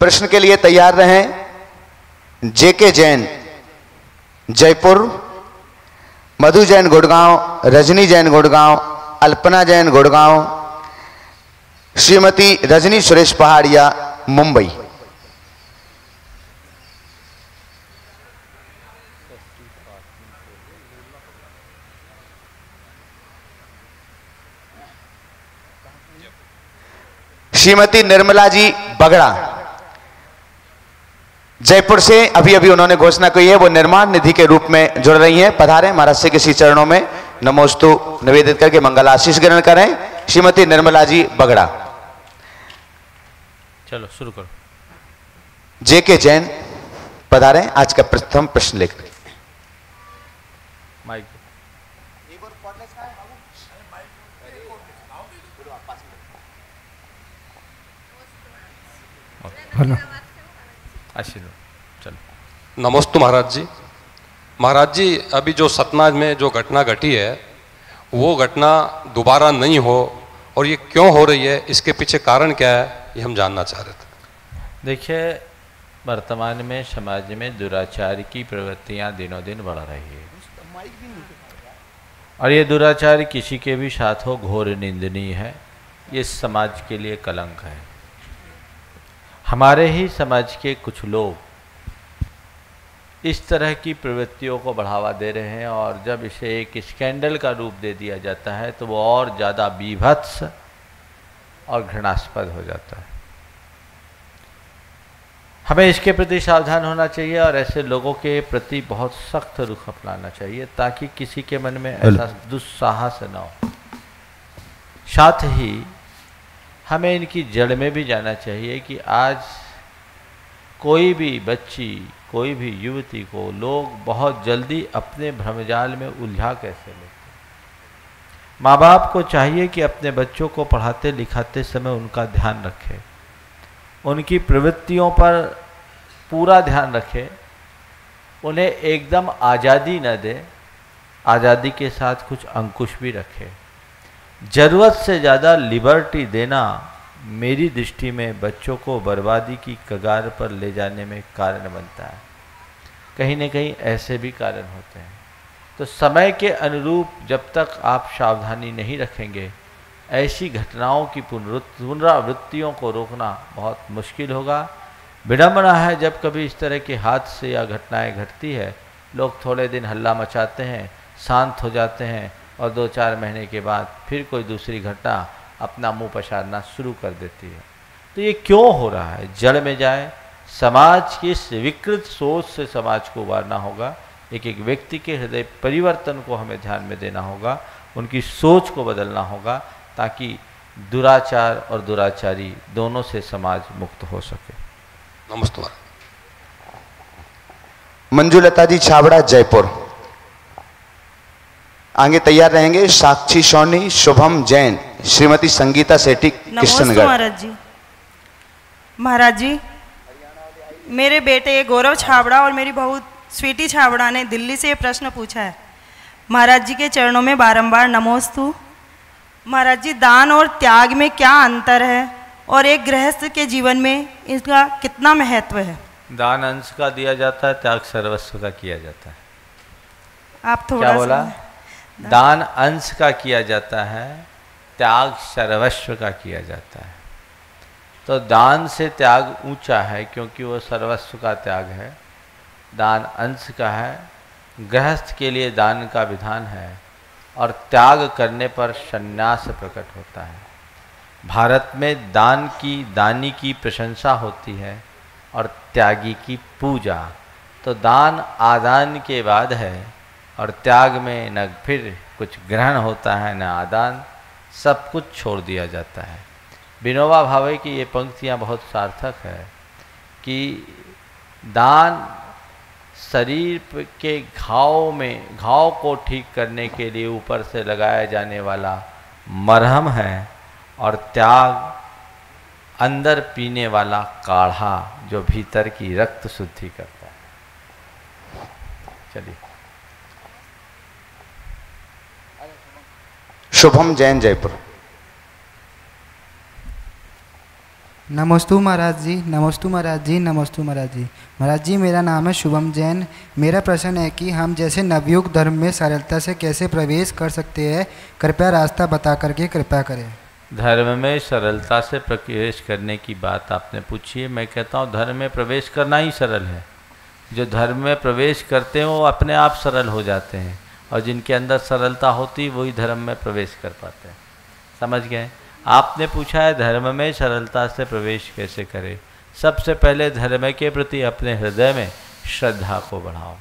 प्रश्न के लिए तैयार रहें। जेके जैन जयपुर, मधु जैन गुड़गांव, रजनी जैन गुड़गांव, अल्पना जैन गुड़गांव, श्रीमती रजनी सुरेश पहाड़िया मुंबई। श्रीमती निर्मला जी बगड़ा जयपुर से अभी अभी उन्होंने घोषणा की है, वो निर्माण निधि के रूप में जुड़ रही हैं। पधारें, महाराज से किसी चरणों में नमोस्तु निवेदित करके मंगल आशीष ग्रहण करें। श्रीमती निर्मला जी बगड़ा। चलो शुरू करो। जेके जैन पधारें, आज का प्रथम प्रश्न लेकर। माइक आशीर्वाद। चलो। नमस्ते महाराज जी। महाराज जी, अभी जो सतना में जो घटना घटी है वो घटना दोबारा नहीं हो, और ये क्यों हो रही है, इसके पीछे कारण क्या है, ये हम जानना चाह रहे थे। देखिए, वर्तमान में समाज में दुराचार की प्रवृत्तियां दिनों दिन बढ़ रही है, और ये दुराचार किसी के भी साथ हो घोर निंदनीय है। ये समाज के लिए कलंक है। हमारे ही समाज के कुछ लोग इस तरह की प्रवृत्तियों को बढ़ावा दे रहे हैं, और जब इसे एक स्कैंडल का रूप दे दिया जाता है तो वो और ज़्यादा बीभत्स और घृणास्पद हो जाता है। हमें इसके प्रति सावधान होना चाहिए और ऐसे लोगों के प्रति बहुत सख्त रुख अपनाना चाहिए, ताकि किसी के मन में ऐसा दुस्साहस न हो। साथ ही हमें इनकी जड़ में भी जाना चाहिए कि आज कोई भी बच्ची, कोई भी युवती को लोग बहुत जल्दी अपने भ्रमजाल में उलझा कैसे लेते हैं। माँ बाप को चाहिए कि अपने बच्चों को पढ़ाते लिखाते समय उनका ध्यान रखें, उनकी प्रवृत्तियों पर पूरा ध्यान रखें, उन्हें एकदम आज़ादी न दें, आज़ादी के साथ कुछ अंकुश भी रखें। ज़रूरत से ज़्यादा लिबर्टी देना मेरी दृष्टि में बच्चों को बर्बादी की कगार पर ले जाने में कारण बनता है। कहीं न कहीं ऐसे भी कारण होते हैं। तो समय के अनुरूप जब तक आप सावधानी नहीं रखेंगे, ऐसी घटनाओं की पुनरावृत्तियों को रोकना बहुत मुश्किल होगा। विडंबना है, जब कभी इस तरह के हादसे या घटनाएं घटती है, लोग थोड़े दिन हल्ला मचाते हैं, शांत हो जाते हैं, और 2-4 महीने के बाद फिर कोई दूसरी घटना अपना मुंह पसारना शुरू कर देती है। तो ये क्यों हो रहा है, जड़ में जाए। समाज की इस विकृत सोच से समाज को उबारना होगा। एक एक व्यक्ति के हृदय परिवर्तन को हमें ध्यान में देना होगा, उनकी सोच को बदलना होगा, ताकि दुराचार और दुराचारी दोनों से समाज मुक्त हो सके। नमस्ते। मंजुलता जी छाबड़ा जयपुर। आगे तैयार रहेंगे साक्षी सोनी, शुभम जैन, श्रीमती संगीता सेठी कृष्णनगर। महाराज जी। महाराज जी, मेरे बेटे गौरव छाबड़ा और मेरी बहू स्वीटी छाबड़ा ने दिल्ली से ये प्रश्न पूछा है। महाराज जी के चरणों में बारंबार नमोस्तु। महाराज जी, दान और त्याग में क्या अंतर है, और एक गृहस्थ के जीवन में इसका कितना महत्व है? दान अंश का दिया जाता है, त्याग सर्वस्व का किया जाता है। आप थोड़ा क्या बोला? दान अंश का किया जाता है, त्याग सर्वस्व का किया जाता है। तो दान से त्याग ऊंचा है, क्योंकि वो सर्वस्व का त्याग है। दान अंश का है। गृहस्थ के लिए दान का विधान है, और त्याग करने पर संन्यास प्रकट होता है। भारत में दानी की प्रशंसा होती है और त्यागी की पूजा। तो दान आदान के बाद है, और त्याग में न फिर कुछ ग्रहण होता है न आदान, सब कुछ छोड़ दिया जाता है। विनोबा भावे की ये पंक्तियाँ बहुत सार्थक है कि दान शरीर के घाव को ठीक करने के लिए ऊपर से लगाया जाने वाला मरहम है, और त्याग अंदर पीने वाला काढ़ा जो भीतर की रक्त शुद्धि करता है। चलिए। शुभम जैन जयपुर। नमस्तु महाराज जी, नमस्तु महाराज जी, नमस्तु महाराज जी। महाराज जी, मेरा नाम है शुभम जैन। मेरा प्रश्न है कि हम जैसे नवयुग धर्म में सरलता से कैसे प्रवेश कर सकते हैं, कृपया रास्ता बता करके कृपा करें। धर्म में सरलता से प्रवेश करने की बात आपने पूछी है। मैं कहता हूँ धर्म में प्रवेश करना ही सरल है। जो धर्म में प्रवेश करते हैं वो अपने आप सरल हो जाते हैं, और जिनके अंदर सरलता होती वही धर्म में प्रवेश कर पाते हैं। समझ गए? आपने पूछा है धर्म में सरलता से प्रवेश कैसे करें। सबसे पहले धर्म के प्रति अपने हृदय में श्रद्धा को बढ़ाओ।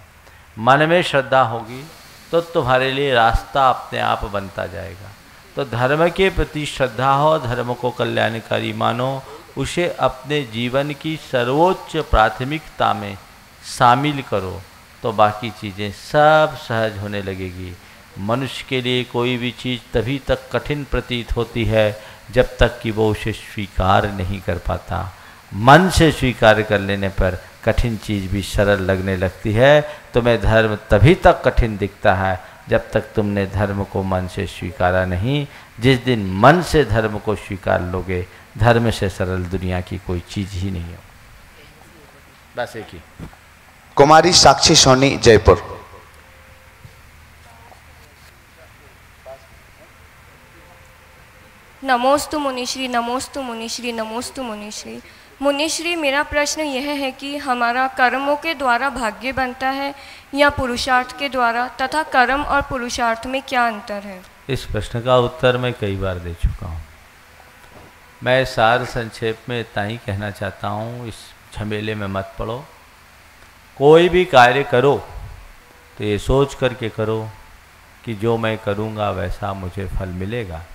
मन में श्रद्धा होगी तो तुम्हारे लिए रास्ता अपने आप बनता जाएगा। तो धर्म के प्रति श्रद्धा हो, धर्म को कल्याणकारी मानो, उसे अपने जीवन की सर्वोच्च प्राथमिकता में शामिल करो, तो बाकी चीज़ें सब सहज होने लगेगी। मनुष्य के लिए कोई भी चीज़ तभी तक कठिन प्रतीत होती है जब तक कि वो उसे स्वीकार नहीं कर पाता। मन से स्वीकार कर लेने पर कठिन चीज़ भी सरल लगने लगती है। तुम्हें धर्म तभी तक कठिन दिखता है जब तक तुमने धर्म को मन से स्वीकारा नहीं। जिस दिन मन से धर्म को स्वीकार लोगे, धर्म से सरल दुनिया की कोई चीज़ ही नहीं हो। बस एक ही। कुमारी साक्षी सोनी, जयपुर। नमोस्तु मुनिश्री, नमोस्तु मुनिश्री, नमोस्तु मुनिश्री। मुनिश्री, मेरा प्रश्न यह है कि हमारा कर्मों के द्वारा भाग्य बनता है या पुरुषार्थ के द्वारा, तथा कर्म और पुरुषार्थ में क्या अंतर है? इस प्रश्न का उत्तर मैं कई बार दे चुका हूँ। मैं सार संक्षेप में इतना ही कहना चाहता हूँ, इस झमेले में मत पड़ो। कोई भी कार्य करो तो ये सोच करके करो कि जो मैं करूँगा वैसा मुझे फल मिलेगा।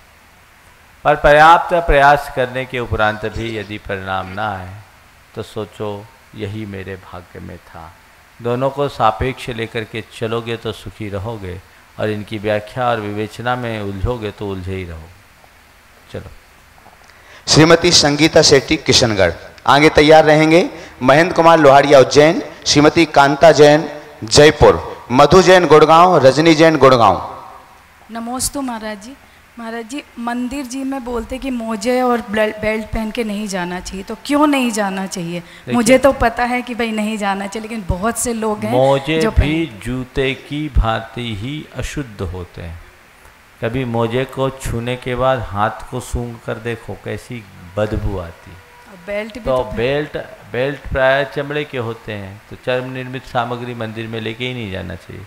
पर पर्याप्त प्रयास करने के उपरांत भी यदि परिणाम ना आए तो सोचो यही मेरे भाग्य में था। दोनों को सापेक्ष लेकर के चलोगे तो सुखी रहोगे, और इनकी व्याख्या और विवेचना में उलझोगे तो उलझे ही रहोगे। चलो। श्रीमती संगीता शेट्टी, किशनगढ़। आगे तैयार रहेंगे महेंद्र कुमार लोहाड़िया, उज्जैन। श्रीमती कांता जैन, जयपुर। मधु जैन, गुड़गांव। रजनी जैन, गुड़गांव। नमोस्तु महाराज जी। महाराज जी, मंदिर जी में बोलते कि मोजे और बेल्ट पहन के नहीं जाना चाहिए, तो क्यों नहीं जाना चाहिए? मुझे तो पता है कि भाई नहीं जाना चाहिए, लेकिन बहुत से लोग हैं मोजे जो भी जूते की भांति ही अशुद्ध होते हैं। कभी मोजे को छूने के बाद हाथ को सूंघ कर देखो कैसी बदबू आती। बेल्ट भी तो बेल्ट प्राय चमड़े के होते हैं, तो चर्म निर्मित सामग्री मंदिर में लेके ही नहीं जाना चाहिए।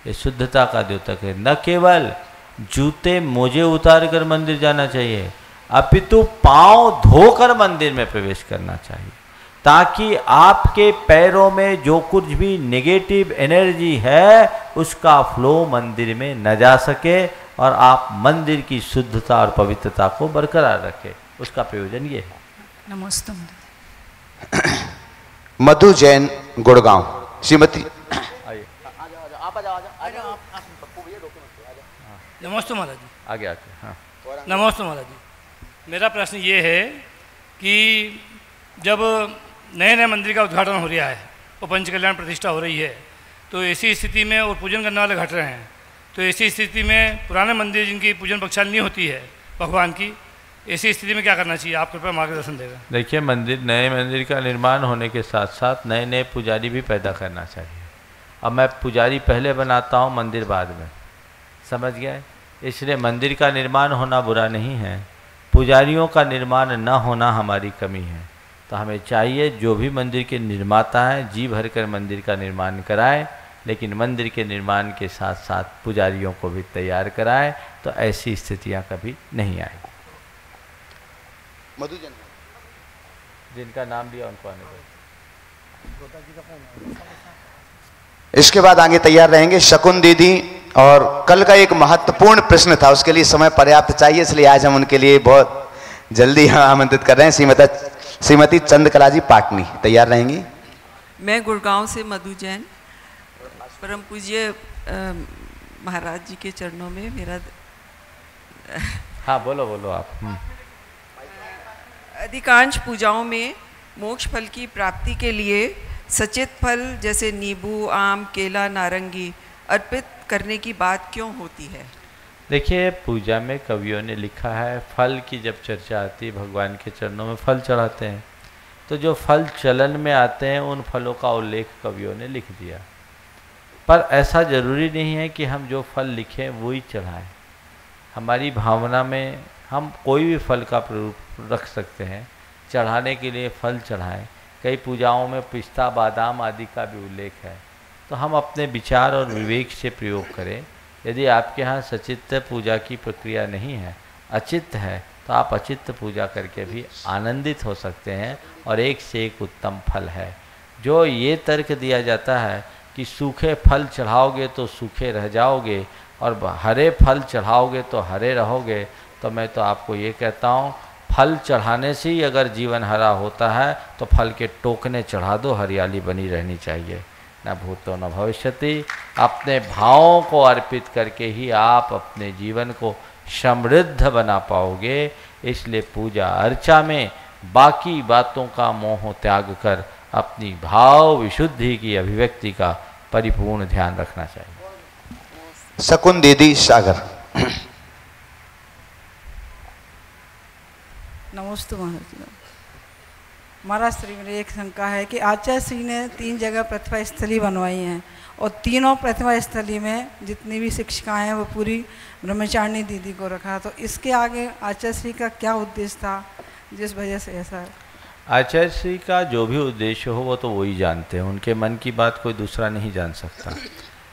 ये शुद्धता का द्योतक है। न केवल जूते मोजे उतार कर मंदिर जाना चाहिए, अपितु पांव धोकर मंदिर में प्रवेश करना चाहिए, ताकि आपके पैरों में जो कुछ भी नेगेटिव एनर्जी है उसका फ्लो मंदिर में न जा सके, और आप मंदिर की शुद्धता और पवित्रता को बरकरार रखें। उसका प्रयोजन ये है। नमस्ते। मधु जैन, गुड़गांव। श्रीमती नमस्ते महाराज जी। आगे आके। हाँ, नमस्ते महाराज जी। मेरा प्रश्न ये है कि जब नए नए मंदिर का उद्घाटन हो रहा है और पंच कल्याण प्रतिष्ठा हो रही है, तो ऐसी स्थिति में और पूजन करने वाले घट रहे हैं, तो ऐसी स्थिति में पुराने मंदिर जिनकी पूजन पक्षाल नहीं होती है भगवान की, ऐसी स्थिति में क्या करना चाहिए? आप कृपया मार्गदर्शन देगा। देखिए, नए मंदिर का निर्माण होने के साथ साथ नए नए पुजारी भी पैदा करना चाहिए। अब मैं पुजारी पहले बनाता हूँ, मंदिर बाद में। समझ गए? इसलिए मंदिर का निर्माण होना बुरा नहीं है, पुजारियों का निर्माण न होना हमारी कमी है। तो हमें चाहिए जो भी मंदिर के निर्माता हैं जी भर कर मंदिर का निर्माण कराएं, लेकिन मंदिर के निर्माण के साथ साथ पुजारियों को भी तैयार कराएं, तो ऐसी स्थितियां कभी नहीं आएगी। मधु जैन, जिनका नाम लिया उनको आने दो। इसके बाद आगे तैयार रहेंगे शकुन दीदी, और कल का एक महत्वपूर्ण प्रश्न था, उसके लिए समय पर्याप्त चाहिए, इसलिए आज हम उनके लिए बहुत जल्दी आमंत्रित कर रहे हैं। श्रीमती चंद्रकला जी, पाटनी। तैयार रहेंगी। मैं गुड़गांव से मधु जैन। परम पूज्य महाराज जी के चरणों में मेरा हाँ, बोलो आप। अधिकांश पूजाओं में मोक्ष फल की प्राप्ति के लिए सचेत फल जैसे नींबू, आम, केला, नारंगी अर्पित करने की बात क्यों होती है? देखिए, पूजा में कवियों ने लिखा है, फल की जब चर्चा आती है, भगवान के चरणों में फल चढ़ाते हैं, तो जो फल चलन में आते हैं उन फलों का उल्लेख कवियों ने लिख दिया। पर ऐसा जरूरी नहीं है कि हम जो फल लिखें वो ही चढ़ाएं। हमारी भावना में हम कोई भी फल का प्ररूप रख सकते हैं, चढ़ाने के लिए फल चढ़ाएं। कई पूजाओं में पिस्ता, बादाम आदि का भी उल्लेख है। तो हम अपने विचार और विवेक से प्रयोग करें। यदि आपके यहाँ सचित्त पूजा की प्रक्रिया नहीं है, अचित्त है, तो आप अचित्त पूजा करके भी आनंदित हो सकते हैं और एक से एक उत्तम फल है। जो ये तर्क दिया जाता है कि सूखे फल चढ़ाओगे तो सूखे रह जाओगे और हरे फल चढ़ाओगे तो हरे रहोगे, तो मैं तो आपको ये कहता हूँ, फल चढ़ाने से ही अगर जीवन हरा होता है तो फल के टोकने चढ़ा दो, हरियाली बनी रहनी चाहिए। न भूतो न भविष्यति। अपने भावों को अर्पित करके ही आप अपने जीवन को समृद्ध बना पाओगे। इसलिए पूजा अर्चा में बाकी बातों का मोह त्याग कर अपनी भाव विशुद्धि की अभिव्यक्ति का परिपूर्ण ध्यान रखना चाहिए। शकुन दीदी सागर। नमस्ते महाराज जी। महाराज श्री मेरी एक शंका है कि आचार्य श्री ने 3 जगह प्रतिभा स्थली बनवाई हैं और तीनों प्रतिभा स्थली में जितनी भी शिक्षिकाएं हैं वो पूरी ब्रह्मचारिणी दीदी को रखा। तो इसके आगे आचार्य श्री का क्या उद्देश्य था जिस वजह से ऐसा है? आचार्य श्री का जो भी उद्देश्य हो वो तो वही जानते हैं, उनके मन की बात कोई दूसरा नहीं जान सकता।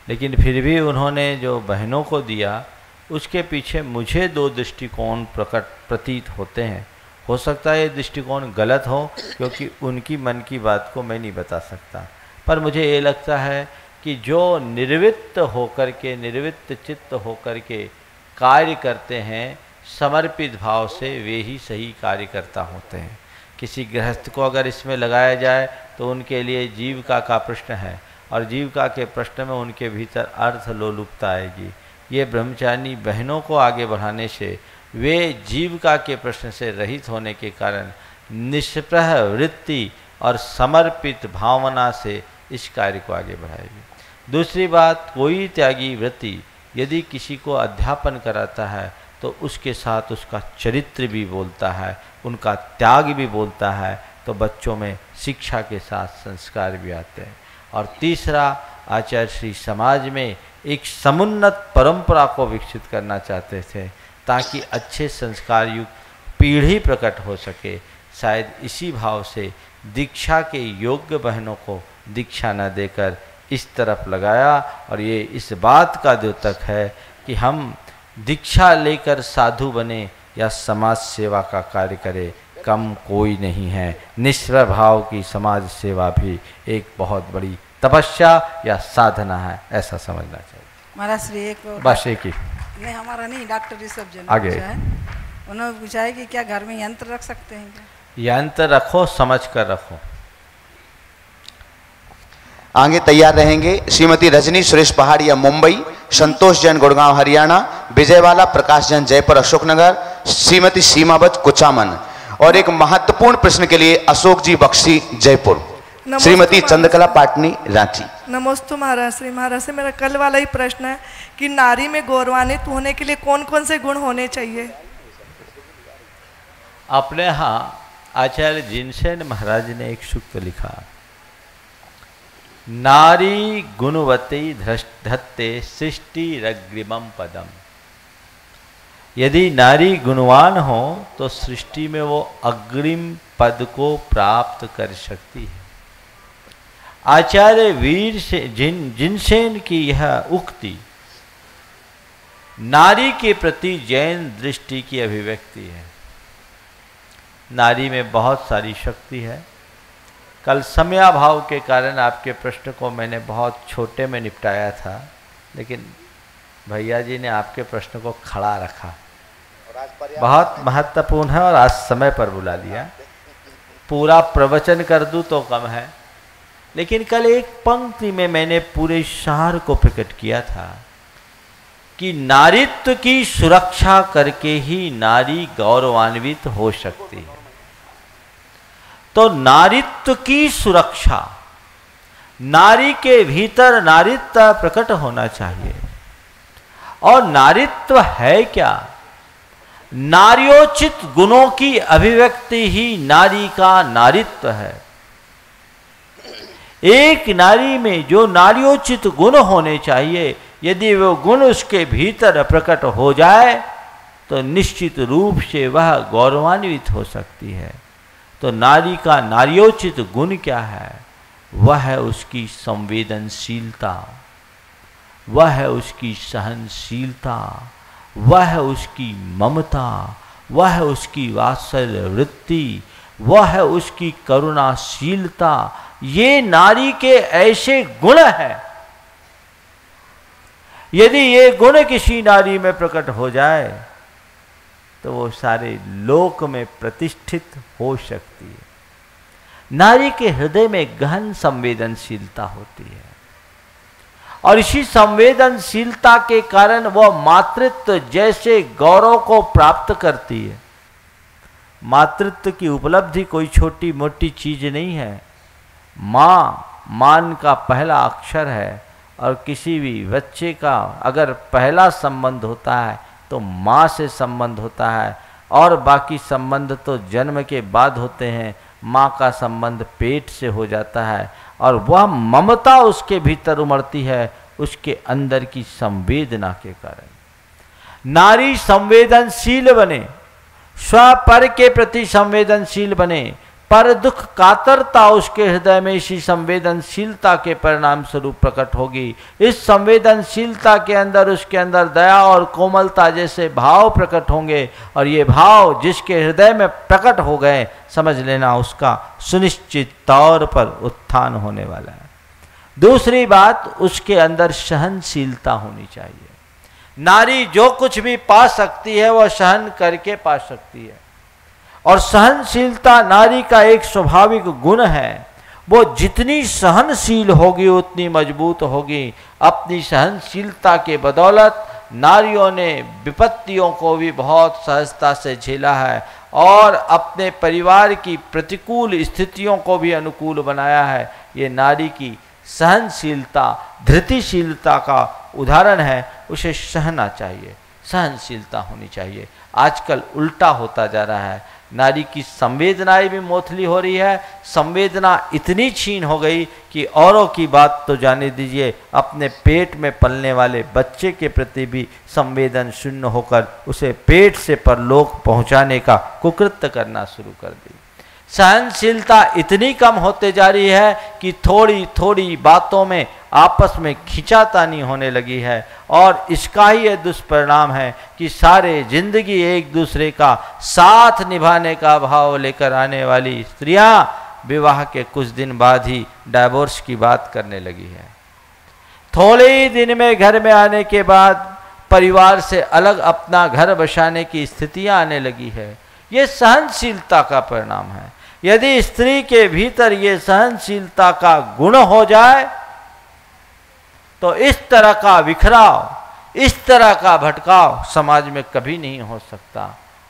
लेकिन फिर भी उन्होंने जो बहनों को दिया उसके पीछे मुझे 2 दृष्टिकोण प्रतीत होते हैं। हो सकता है ये दृष्टिकोण गलत हो, क्योंकि उनकी मन की बात को मैं नहीं बता सकता, पर मुझे ये लगता है कि जो निर्वित्त होकर के, निर्वित्त चित्त होकर के कार्य करते हैं समर्पित भाव से, वे ही सही कार्यकर्ता होते हैं। किसी गृहस्थ को अगर इसमें लगाया जाए तो उनके लिए जीविका का प्रश्न है, और जीविका के प्रश्न में उनके भीतर अर्थ लोलुपता आएगी। ये ब्रह्मचारिणी बहनों को आगे बढ़ाने से, वे जीविका के प्रश्न से रहित होने के कारण निष्प्रह वृत्ति और समर्पित भावना से इस कार्य को आगे बढ़ाएगी। दूसरी बात, कोई त्यागी वृत्ति यदि किसी को अध्यापन कराता है तो उसके साथ उसका चरित्र भी बोलता है, उनका त्याग भी बोलता है, तो बच्चों में शिक्षा के साथ संस्कार भी आते हैं। और तीसरा, आचार्य श्री समाज में एक समुन्नत परंपरा को विकसित करना चाहते थे ताकि अच्छे संस्कार युक्त पीढ़ी प्रकट हो सके। शायद इसी भाव से दीक्षा के योग्य बहनों को दीक्षा न देकर इस तरफ लगाया, और ये इस बात का द्योतक है कि हम दीक्षा लेकर साधु बने या समाज सेवा का कार्य करें, कम कोई नहीं है। निष्प्रभाव की समाज सेवा भी एक बहुत बड़ी तपस्या या साधना है, ऐसा समझना चाहिए। महाराज श्री एक बस एक ही नहीं, हमारा नहीं, डॉक्टर ऋषभ जी ने आगे पूछा है। उन्होंने पूछा है कि क्या घर में यंत्र रख सकते हैं क्या? यंत्र रखो, समझ कर रखो। आगे तैयार रहेंगे श्रीमती रजनी सुरेश पहाड़िया मुंबई, संतोष जैन गुड़गांव हरियाणा, विजयवाला प्रकाश जैन जयपुर अशोकनगर, श्रीमती सीमावत कुचामन, और एक महत्वपूर्ण प्रश्न के लिए अशोक जी बख्शी जयपुर, श्रीमती चंद्रकला पाटनी रांची। नमस्ते महाराज श्री। महाराज से मेरा कल वाला ही प्रश्न है कि नारी में गौरवान्वित होने के लिए कौन कौन से गुण होने चाहिए? अपने यहाँ आचार्य जिनसेन महाराज ने एक सूक्त लिखा, नारी गुणवती धत्ते सृष्टि रग्रिमम पदम। यदि नारी गुणवान हो तो सृष्टि में वो अग्रिम पद को प्राप्त कर सकती है। आचार्य वीर से जिनसेन की यह उक्ति नारी के प्रति जैन दृष्टि की अभिव्यक्ति है। नारी में बहुत सारी शक्ति है। कल समयाभाव के कारण आपके प्रश्न को मैंने बहुत छोटे में निपटाया था, लेकिन भैया जी ने आपके प्रश्न को खड़ा रखा, बहुत महत्वपूर्ण है, और आज समय पर बुला लिया। पूरा प्रवचन कर दूं तो कम है, लेकिन कल एक पंक्ति में मैंने पूरे सार को प्रकट किया था कि नारीत्व की सुरक्षा करके ही नारी गौरवान्वित हो सकती है। तो नारीत्व की सुरक्षा, नारी के भीतर नारीत्व प्रकट होना चाहिए। और नारीत्व है क्या? नार्योचित गुणों की अभिव्यक्ति ही नारी का नारीत्व है। एक नारी में जो नार्योचित गुण होने चाहिए, यदि वो गुण उसके भीतर प्रकट हो जाए तो निश्चित रूप से वह गौरवान्वित हो सकती है। तो नारी का नार्योचित गुण क्या है? वह है उसकी संवेदनशीलता, वह है उसकी सहनशीलता, वह है उसकी ममता, वह है उसकी वात्सल्य वृत्ति, वह है उसकी करुणाशीलता। ये नारी के ऐसे गुण हैं, यदि ये गुण किसी नारी में प्रकट हो जाए तो वो सारे लोक में प्रतिष्ठित हो सकती है। नारी के हृदय में गहन संवेदनशीलता होती है और इसी संवेदनशीलता के कारण वह मातृत्व जैसे गौरव को प्राप्त करती है। मातृत्व की उपलब्धि कोई छोटी मोटी चीज नहीं है। माँ मान का पहला अक्षर है और किसी भी बच्चे का अगर पहला संबंध होता है तो माँ से संबंध होता है और बाकी संबंध तो जन्म के बाद होते हैं। माँ का संबंध पेट से हो जाता है और वह ममता उसके भीतर उमड़ती है उसके अंदर की संवेदना के कारण। नारी संवेदनशील बने, स्वपर के प्रति संवेदनशील बने, पर दुख कातरता उसके हृदय में इसी संवेदनशीलता के परिणाम स्वरूप प्रकट होगी। इस संवेदनशीलता के अंदर उसके अंदर दया और कोमलता जैसे भाव प्रकट होंगे और ये भाव जिसके हृदय में प्रकट हो गए, समझ लेना उसका सुनिश्चित तौर पर उत्थान होने वाला है। दूसरी बात, उसके अंदर सहनशीलता होनी चाहिए। नारी जो कुछ भी पा सकती है वह सहन करके पा सकती है और सहनशीलता नारी का एक स्वाभाविक गुण है। वो जितनी सहनशील होगी उतनी मजबूत होगी। अपनी सहनशीलता के बदौलत नारियों ने विपत्तियों को भी बहुत सहजता से झेला है और अपने परिवार की प्रतिकूल स्थितियों को भी अनुकूल बनाया है। ये नारी की सहनशीलता, धृतिशीलता का उदाहरण है। उसे सहना चाहिए, सहनशीलता होनी चाहिए। आजकल उल्टा होता जा रहा है, नारी की संवेदनाएं भी मोथली हो रही है। संवेदना इतनी छीन हो गई कि औरों की बात तो जाने दीजिए, अपने पेट में पलने वाले बच्चे के प्रति भी संवेदन शून्य होकर उसे पेट से परलोक पहुंचाने का कुकृत्य करना शुरू कर दी। सहनशीलता इतनी कम होते जा रही है कि थोड़ी थोड़ी बातों में आपस में खिंचातानी होने लगी है और इसका ही यह दुष्परिणाम है कि सारे जिंदगी एक दूसरे का साथ निभाने का भाव लेकर आने वाली स्त्रियां विवाह के कुछ दिन बाद ही डाइवोर्स की बात करने लगी है। थोड़े ही दिन में घर में आने के बाद परिवार से अलग अपना घर बसाने की स्थितियां आने लगी है। ये सहनशीलता का परिणाम है। यदि स्त्री के भीतर ये सहनशीलता का गुण हो जाए तो इस तरह का बिखराव, इस तरह का भटकाव समाज में कभी नहीं हो सकता।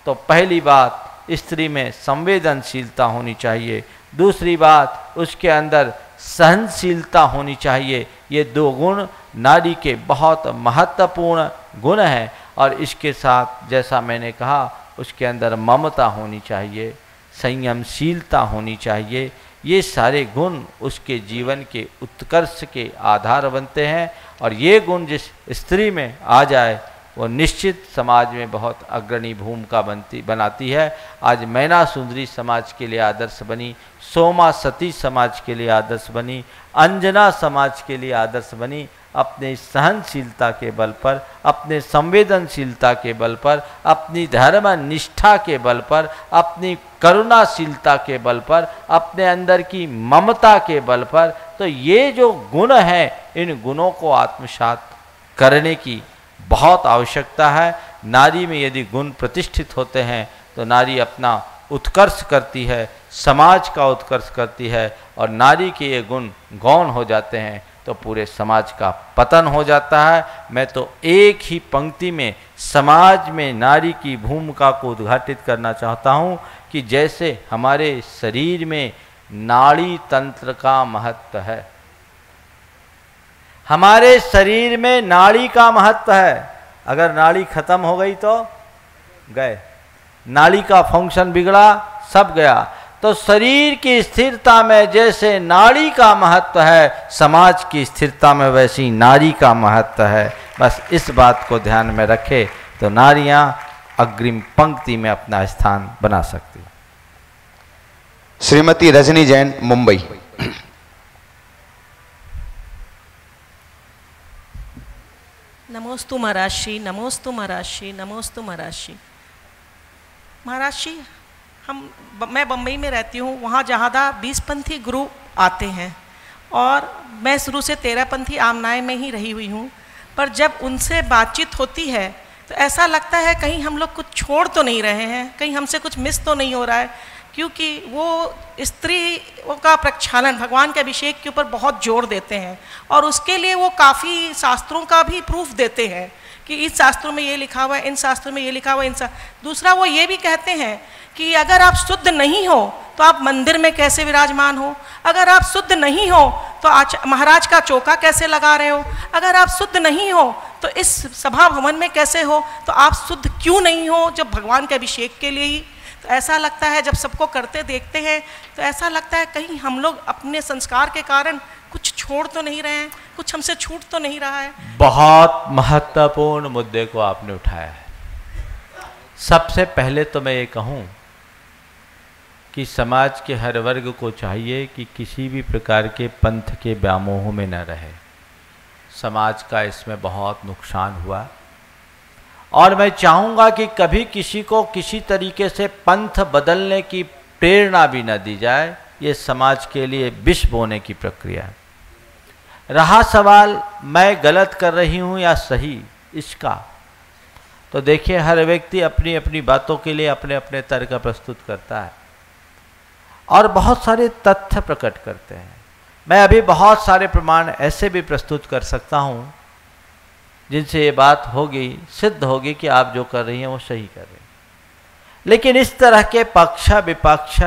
तो पहली बात, स्त्री में संवेदनशीलता होनी चाहिए। दूसरी बात, उसके अंदर सहनशीलता होनी चाहिए। ये दो गुण नारी के बहुत महत्वपूर्ण गुण हैं और इसके साथ जैसा मैंने कहा उसके अंदर ममता होनी चाहिए, संयमशीलता होनी चाहिए। ये सारे गुण उसके जीवन के उत्कर्ष के आधार बनते हैं और ये गुण जिस स्त्री में आ जाए वो निश्चित समाज में बहुत अग्रणी भूमिका बनाती है। आज मैना सुंदरी समाज के लिए आदर्श बनी, सोमा सती समाज के लिए आदर्श बनी, अंजना समाज के लिए आदर्श बनी। अपने सहनशीलता के बल पर, अपने संवेदनशीलता के बल पर, अपनी धर्म निष्ठा के बल पर, अपनी करुणाशीलता के बल पर, अपने अंदर की ममता के बल पर, तो ये जो गुण हैं इन गुणों को आत्मसात करने की बहुत आवश्यकता है। नारी में यदि गुण प्रतिष्ठित होते हैं तो नारी अपना उत्कर्ष करती है, समाज का उत्कर्ष करती है और नारी के ये गुण गौण हो जाते हैं तो पूरे समाज का पतन हो जाता है। मैं तो एक ही पंक्ति में समाज में नारी की भूमिका को उद्घाटित करना चाहता हूँ कि जैसे हमारे शरीर में नाड़ी तंत्र का महत्व है, हमारे शरीर में नाड़ी का महत्व है। अगर नाड़ी खत्म हो गई तो गए, नाड़ी का फंक्शन बिगड़ा, सब गया। तो शरीर की स्थिरता में जैसे नाड़ी का महत्व है, समाज की स्थिरता में वैसी नारी का महत्व है। बस इस बात को ध्यान में रखे तो नारियां अग्रिम पंक्ति में अपना स्थान बना सकती। श्रीमती रजनी जैन, मुंबई। नमोस्तु महाराज श्री, नमोस्तु महाराज श्री, नमोस्तु महाराज श्री। महाराज श्री, मैं बम्बई में रहती हूँ, वहाँ ज़्यादा 20 पंथी गुरु आते हैं और मैं शुरू से 13 पंथी आमनाए में ही रही हुई हूँ। पर जब उनसे बातचीत होती है तो ऐसा लगता है कहीं हम लोग कुछ छोड़ तो नहीं रहे हैं, कहीं हमसे कुछ मिस तो नहीं हो रहा है, क्योंकि वो स्त्री का प्रक्षालन भगवान के अभिषेक के ऊपर बहुत जोर देते हैं और उसके लिए वो काफ़ी शास्त्रों का भी प्रूफ देते हैं कि इस शास्त्रों में ये लिखा हुआ है, इन शास्त्रों में ये लिखा हुआ है, दूसरा वो ये भी कहते हैं कि अगर आप शुद्ध नहीं हो तो आप मंदिर में कैसे विराजमान हो, अगर आप शुद्ध नहीं हो तो महाराज का चौका कैसे लगा रहे हो, अगर आप शुद्ध नहीं हो तो इस सभा भवन में कैसे हो, तो आप शुद्ध क्यों नहीं हो जब भगवान के अभिषेक के लिए ही। तो ऐसा लगता है जब सबको करते देखते हैं तो ऐसा लगता है कहीं हम लोग अपने संस्कार के कारण कुछ छोड़ तो नहीं रहे हैं, कुछ हमसे छूट तो नहीं रहा है। बहुत महत्वपूर्ण मुद्दे को आपने उठाया है। सबसे पहले तो मैं ये कहूँ कि समाज के हर वर्ग को चाहिए कि किसी भी प्रकार के पंथ के व्यामोह में न रहे। समाज का इसमें बहुत नुकसान हुआ और मैं चाहूँगा कि कभी किसी को किसी तरीके से पंथ बदलने की प्रेरणा भी न दी जाए। ये समाज के लिए विष बोने की प्रक्रिया है। रहा सवाल मैं गलत कर रही हूँ या सही इसका, तो देखिए हर व्यक्ति अपनी अपनी बातों के लिए अपने अपने तर्क प्रस्तुत करता है और बहुत सारे तथ्य प्रकट करते हैं। मैं अभी बहुत सारे प्रमाण ऐसे भी प्रस्तुत कर सकता हूँ जिनसे ये बात होगी, सिद्ध होगी कि आप जो कर रही हैं वो सही कर रही हैं। लेकिन इस तरह के पक्ष विपक्ष,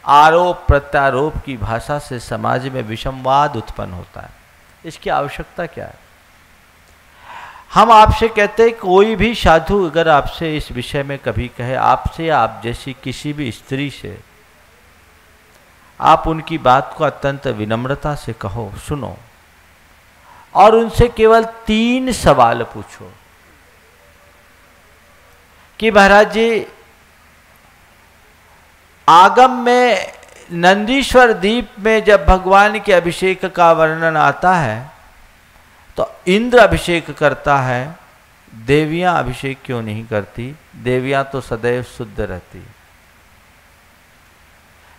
आरोप प्रत्यारोप की भाषा से समाज में विषमवाद उत्पन्न होता है। इसकी आवश्यकता क्या है? हम आपसे कहते हैं कोई भी साधु अगर आपसे इस विषय में कभी कहे, आपसे या आप जैसी किसी भी स्त्री से, आप उनकी बात को अत्यंत विनम्रता से कहो, सुनो और उनसे केवल 3 सवाल पूछो कि महाराज जी आगम में नंदीश्वर द्वीप में जब भगवान के अभिषेक का वर्णन आता है तो इंद्र अभिषेक करता है, देवियां अभिषेक क्यों नहीं करती? देवियां तो सदैव शुद्ध रहती।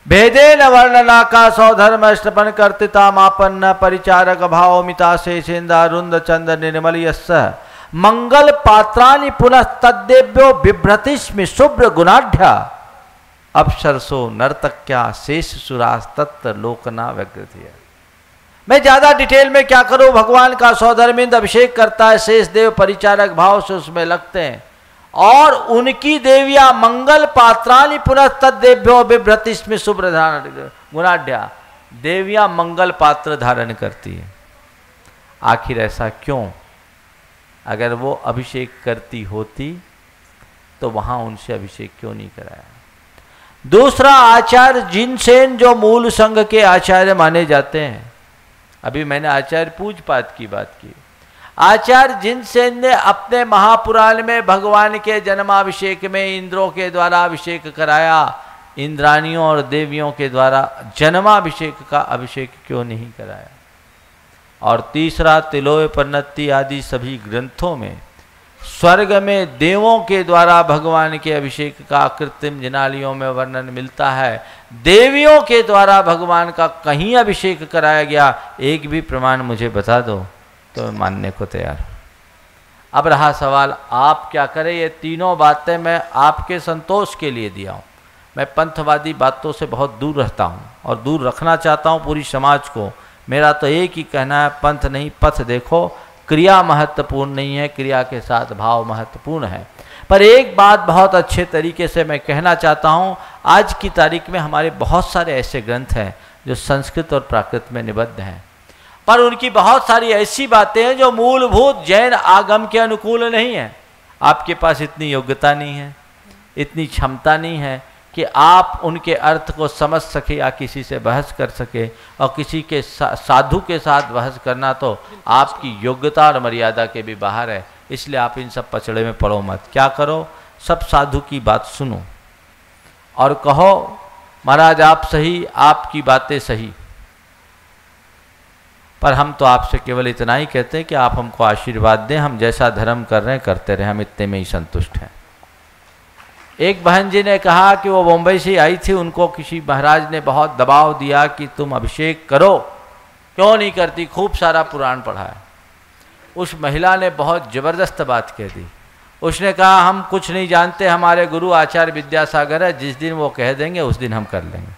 भेदे न वर्णना का सौधर्म स्नपन कर्तिता मापन्न परिचारक भाव मिता शेषेन्द्रुंद चंद निर्मल यस्स मंगल पात्राणि पुनः तद्देव्यो बिभ्रतिस्मि शुभ्र गुणाढ़ अप्सरसो नर्तक्या शेष सुरास तत्त लोकना व्यग्रथिया। मैं ज्यादा डिटेल में क्या करूं? भगवान का सौधर्मिंद अभिषेक करता है, शेष देव परिचारक भाव से उसमें लगते हैं और उनकी देवियां मंगल पात्राणि पुनः तद्देव्यो बिभ्रतिस्मि शुभ्र गुणाढ़, देवियां मंगल पात्र धारण करती है। आखिर ऐसा क्यों? अगर वो अभिषेक करती होती तो वहां उनसे अभिषेक क्यों नहीं कराया? दूसरा, आचार्य जिनसेन जो मूल संघ के आचार्य माने जाते हैं, अभी मैंने आचार्य पूजपात की बात की, आचार्य जिनसेन ने अपने महापुराण में भगवान के जन्माभिषेक में इंद्रों के द्वारा अभिषेक कराया, इंद्राणियों और देवियों के द्वारा जन्माभिषेक का अभिषेक क्यों नहीं कराया? और तीसरा, तिलोय परनत्ति आदि सभी ग्रंथों में स्वर्ग में देवों के द्वारा भगवान के अभिषेक का कृत्रिम जिनालियों में वर्णन मिलता है, देवियों के द्वारा भगवान का कहीं अभिषेक कराया गया एक भी प्रमाण मुझे बता दो तो मैं मानने को तैयार हूं। अब रहा सवाल आप क्या करें? ये तीनों बातें मैं आपके संतोष के लिए दिया हूं। मैं पंथवादी बातों से बहुत दूर रहता हूं और दूर रखना चाहता हूं पूरी समाज को। मेरा तो एक ही कहना है, पंथ नहीं पथ देखो। क्रिया महत्वपूर्ण नहीं है, क्रिया के साथ भाव महत्वपूर्ण है। पर एक बात बहुत अच्छे तरीके से मैं कहना चाहता हूँ, आज की तारीख में हमारे बहुत सारे ऐसे ग्रंथ हैं जो संस्कृत और प्राकृत में निबद्ध हैं पर उनकी बहुत सारी ऐसी बातें हैं जो मूलभूत जैन आगम के अनुकूल नहीं है। आपके पास इतनी योग्यता नहीं है, इतनी क्षमता नहीं है कि आप उनके अर्थ को समझ सके या किसी से बहस कर सके, और किसी के साधु के साथ बहस करना तो आपकी योग्यता और मर्यादा के भी बाहर है। इसलिए आप इन सब पचड़े में पड़ो मत। क्या करो, सब साधु की बात सुनो और कहो महाराज आप सही, आपकी बातें सही, पर हम तो आपसे केवल इतना ही कहते हैं कि आप हमको आशीर्वाद दें, हम जैसा धर्म कर रहे हैं करते रहे, हम इतने में ही संतुष्ट हैं। एक बहन जी ने कहा कि वो बम्बई से आई थी, उनको किसी महाराज ने बहुत दबाव दिया कि तुम अभिषेक करो, क्यों नहीं करती, खूब सारा पुराण पढ़ा है। उस महिला ने बहुत ज़बरदस्त बात कह दी। उसने कहा हम कुछ नहीं जानते, हमारे गुरु आचार्य विद्यासागर है, जिस दिन वो कह देंगे उस दिन हम कर लेंगे।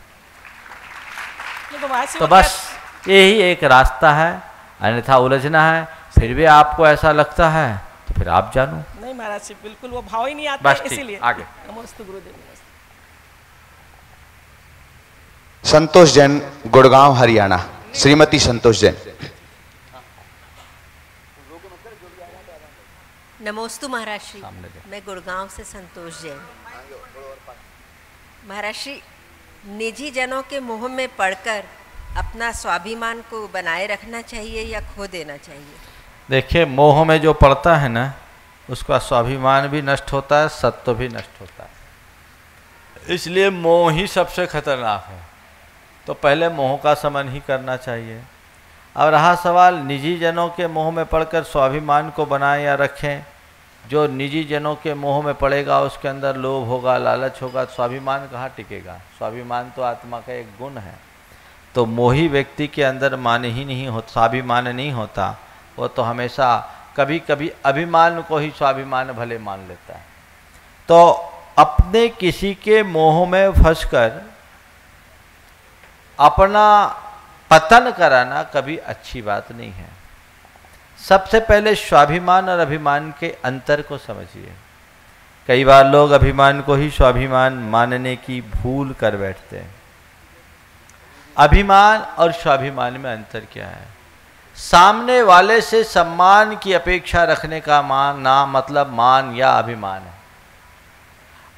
तो बस यही एक रास्ता है, अन्यथा उलझना है। फिर भी आपको ऐसा लगता है तो फिर आप जानो। नहीं महाराज जी, बिल्कुल वो भाव ही नहीं आता, इसीलिए आगे। नमोस्तु गुरुदेव। संतोष जैन, गुड़गांव हरियाणा। श्रीमती संतोष जैन। नमोस्तु महाराज श्री, मैं गुड़गांव से संतोष जैन। महाराज श्री, निजी जनों के मोह में पड़कर अपना स्वाभिमान को बनाए रखना चाहिए या खो देना चाहिए? देखिए, मोह में जो पड़ता है ना, उसका स्वाभिमान भी नष्ट होता है, सत्व भी नष्ट होता है। इसलिए मोह ही सबसे खतरनाक है। तो पहले मोह का शमन ही करना चाहिए। अब रहा सवाल निजी जनों के मोह में पड़कर स्वाभिमान को बनाए या रखें, जो निजी जनों के मोह में पड़ेगा उसके अंदर लोभ होगा, लालच होगा, स्वाभिमान कहाँ टिकेगा। स्वाभिमान तो आत्मा का एक गुण है। तो मोही व्यक्ति के अंदर मान ही नहीं होता, स्वाभिमान नहीं होता। वो तो हमेशा कभी कभी अभिमान को ही स्वाभिमान भले मान लेता है। तो अपने किसी के मोह में फंसकर अपना पतन कराना कभी अच्छी बात नहीं है। सबसे पहले स्वाभिमान और अभिमान के अंतर को समझिए। कई बार लोग अभिमान को ही स्वाभिमान मानने की भूल कर बैठते हैं। अभिमान और स्वाभिमान में अंतर क्या है? सामने वाले से सम्मान की अपेक्षा रखने का मतलब मान या अभिमान है,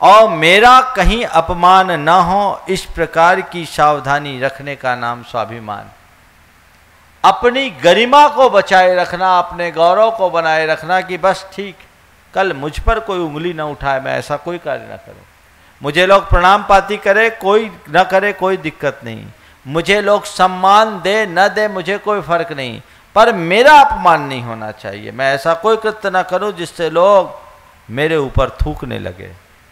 और मेरा कहीं अपमान न हो इस प्रकार की सावधानी रखने का नाम स्वाभिमान। अपनी गरिमा को बचाए रखना, अपने गौरव को बनाए रखना कि बस ठीक, कल मुझ पर कोई उंगली न उठाए, मैं ऐसा कोई कार्य न करूं। मुझे लोग प्रणाम पाती करे, कोई न करे, कोई दिक्कत नहीं। मुझे लोग सम्मान दे न दे, मुझे कोई फर्क नहीं, पर मेरा अपमान नहीं होना चाहिए। मैं ऐसा कोई कृत्य न करूं जिससे लोग मेरे ऊपर थूकने लगे।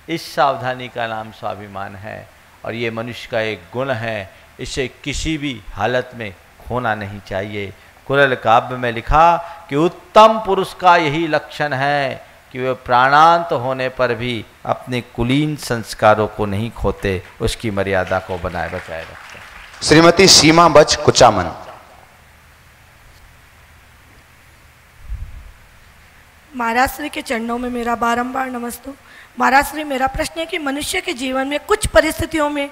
इस सावधानी का नाम स्वाभिमान है, और ये मनुष्य का एक गुण है। इसे किसी भी हालत में खोना नहीं चाहिए। कुरल काव्य में लिखा कि उत्तम पुरुष का यही लक्षण है कि वे प्राणांत होने पर भी अपने कुलीन संस्कारों को नहीं खोते, उसकी मर्यादा को बनाए बचाए रखते। श्रीमती सीमा बच, कुचामन। महाराज श्री के चरणों में मेरा बारंबार नमस्ते। महाराज श्री, मेरा प्रश्न है कि मनुष्य के जीवन में कुछ परिस्थितियों में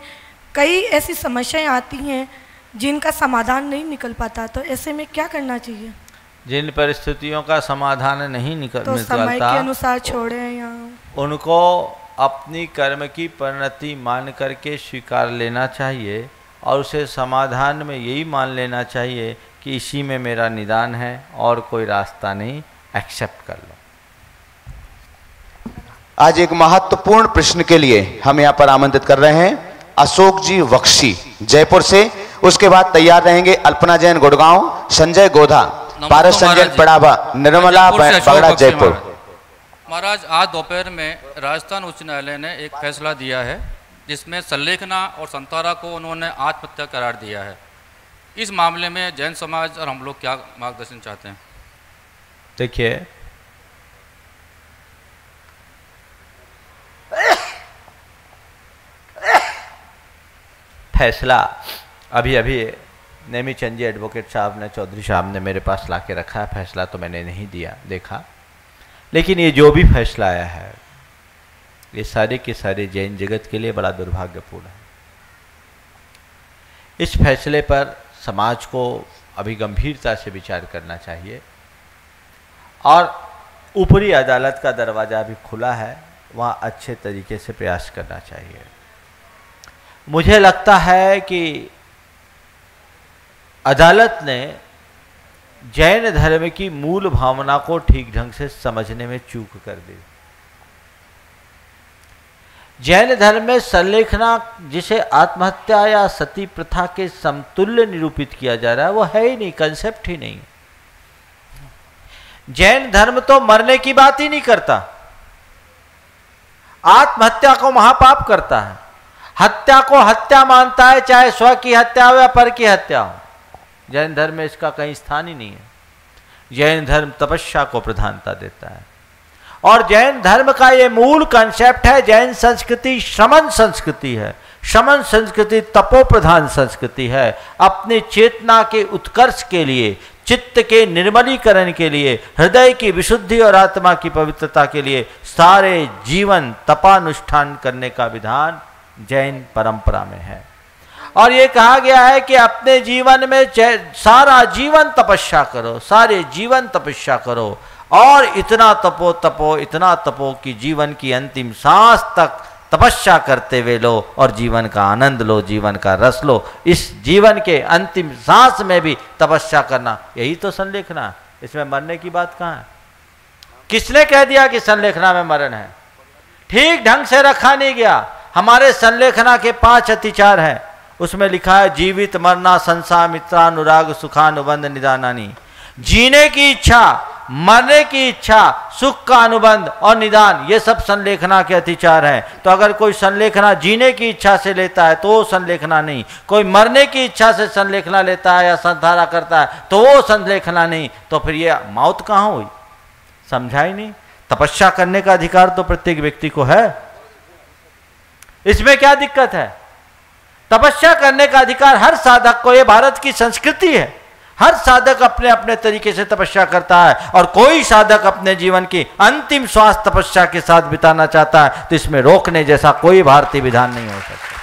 कई ऐसी समस्याएं आती हैं जिनका समाधान नहीं निकल पाता, तो ऐसे में क्या करना चाहिए? जिन परिस्थितियों का समाधान नहीं निकलता, समय के अनुसार छोड़े या उनको अपनी कर्म की परिणति मान करके स्वीकार लेना चाहिए, और उसे समाधान में यही मान लेना चाहिए कि इसी में मेरा निदान है और कोई रास्ता नहीं, एक्सेप्ट कर लो। आज एक महत्वपूर्ण प्रश्न के लिए हम यहाँ पर आमंत्रित कर रहे हैं अशोक जी बख्शी जयपुर से। उसके बाद तैयार रहेंगे अल्पना जैन गुड़गांव, संजय गोधा, पारस संजय पड़ावा, निर्मला बगड़ा जयपुर। महाराज, आज दोपहर में राजस्थान उच्च न्यायालय ने एक फैसला दिया है जिसमें सल्लेखना और संतारा को उन्होंने आत्महत्या करार दिया है। इस मामले में जैन समाज और हम लोग क्या मार्गदर्शन चाहते हैं? देखिए, फैसला अभी अभी नेमीचंद जी एडवोकेट साहब ने, चौधरी साहब ने मेरे पास ला के रखा है। फैसला तो मैंने नहीं दिया, देखा, लेकिन ये जो भी फैसला आया है ये सारे के सारे जैन जगत के लिए बड़ा दुर्भाग्यपूर्ण है। इस फैसले पर समाज को अभी गंभीरता से विचार करना चाहिए। और ऊपरी अदालत का दरवाज़ा भी खुला है, वहाँ अच्छे तरीके से प्रयास करना चाहिए। मुझे लगता है कि अदालत ने जैन धर्म की मूल भावना को ठीक ढंग से समझने में चूक कर दी। जैन धर्म में संलेखना जिसे आत्महत्या या सती प्रथा के समतुल्य निरूपित किया जा रहा है वो है ही नहीं, कंसेप्ट ही नहीं। जैन धर्म तो मरने की बात ही नहीं करता, आत्महत्या को महापाप करता है, हत्या को हत्या मानता है, चाहे स्व की हत्या हो या पर की हत्या हो। जैन धर्म में इसका कहीं स्थान ही नहीं है। जैन धर्म तपस्या को प्रधानता देता है और जैन धर्म का ये मूल कंसेप्ट है। जैन संस्कृति शमन संस्कृति है। शमन संस्कृति तपो प्रधान संस्कृति है। अपनी चेतना के उत्कर्ष के लिए, चित्त के निर्मलीकरण के लिए, हृदय की विशुद्धि और आत्मा की पवित्रता के लिए सारे जीवन तपानुष्ठान करने का विधान जैन परंपरा में है। और ये कहा गया है कि अपने जीवन में सारा जीवन तपस्या करो, सारे जीवन तपस्या करो और इतना तपो कि जीवन की अंतिम सांस तक तपस्या करते हुए लो और जीवन का आनंद लो, जीवन का रस लो। इस जीवन के अंतिम सांस में भी तपस्या करना, यही तो संलेखना। इसमें मरने की बात कहाँ है? किसने कह दिया कि संलेखना में मरण है? ठीक ढंग से रखा नहीं गया। हमारे संलेखना के 5 अतिचार हैं, उसमें लिखा है जीवित मरना संसा मित्रानुराग सुखानुबंध निदानानी। जीने की इच्छा, मरने की इच्छा, सुख का अनुबंध और निदान, ये सब संलेखना के अतिचार हैं। तो अगर कोई संलेखना जीने की इच्छा से लेता है तो वो संलेखना नहीं, कोई मरने की इच्छा से संलेखना लेता है या संधारा करता है तो वो संलेखना नहीं, तो फिर ये मौत कहाँ हुई? समझा ही नहीं। तपस्या करने का अधिकार तो प्रत्येक व्यक्ति को है, इसमें क्या दिक्कत है? तपस्या करने का अधिकार हर साधक को, ये भारत की संस्कृति है। हर साधक अपने अपने तरीके से तपस्या करता है और कोई साधक अपने जीवन की अंतिम श्वास तपस्या के साथ बिताना चाहता है तो इसमें रोकने जैसा कोई भारतीय विधान नहीं हो सकता।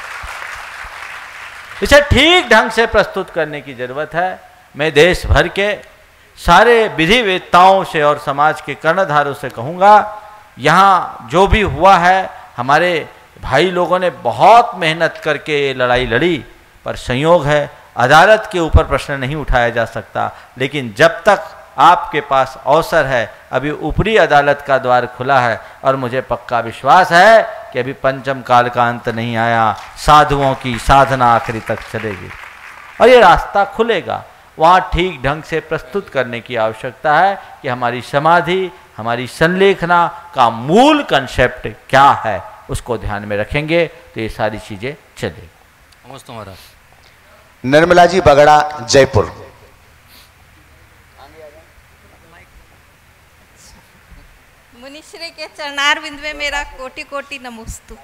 इसे ठीक ढंग से प्रस्तुत करने की जरूरत है। मैं देश भर के सारे विधि वेत्ताओं से और समाज के कर्णधारों से कहूँगा, यहाँ जो भी हुआ है, हमारे भाई लोगों ने बहुत मेहनत करके ये लड़ाई लड़ी, पर संयोग है अदालत के ऊपर प्रश्न नहीं उठाया जा सकता। लेकिन जब तक आपके पास अवसर है, अभी ऊपरी अदालत का द्वार खुला है और मुझे पक्का विश्वास है कि अभी पंचम काल का अंत नहीं आया, साधुओं की साधना आखिरी तक चलेगी और ये रास्ता खुलेगा। वहाँ ठीक ढंग से प्रस्तुत करने की आवश्यकता है कि हमारी समाधि, हमारी संलेखना का मूल कंसेप्ट क्या है, उसको ध्यान में रखेंगे तो ये सारी चीजें चलेगी। नमस्ते महाराज। निर्मला जी बगड़ा, जयपुर। मुनिश्री के चरणार बिंद में मेरा कोटि कोटि नमोस्तु।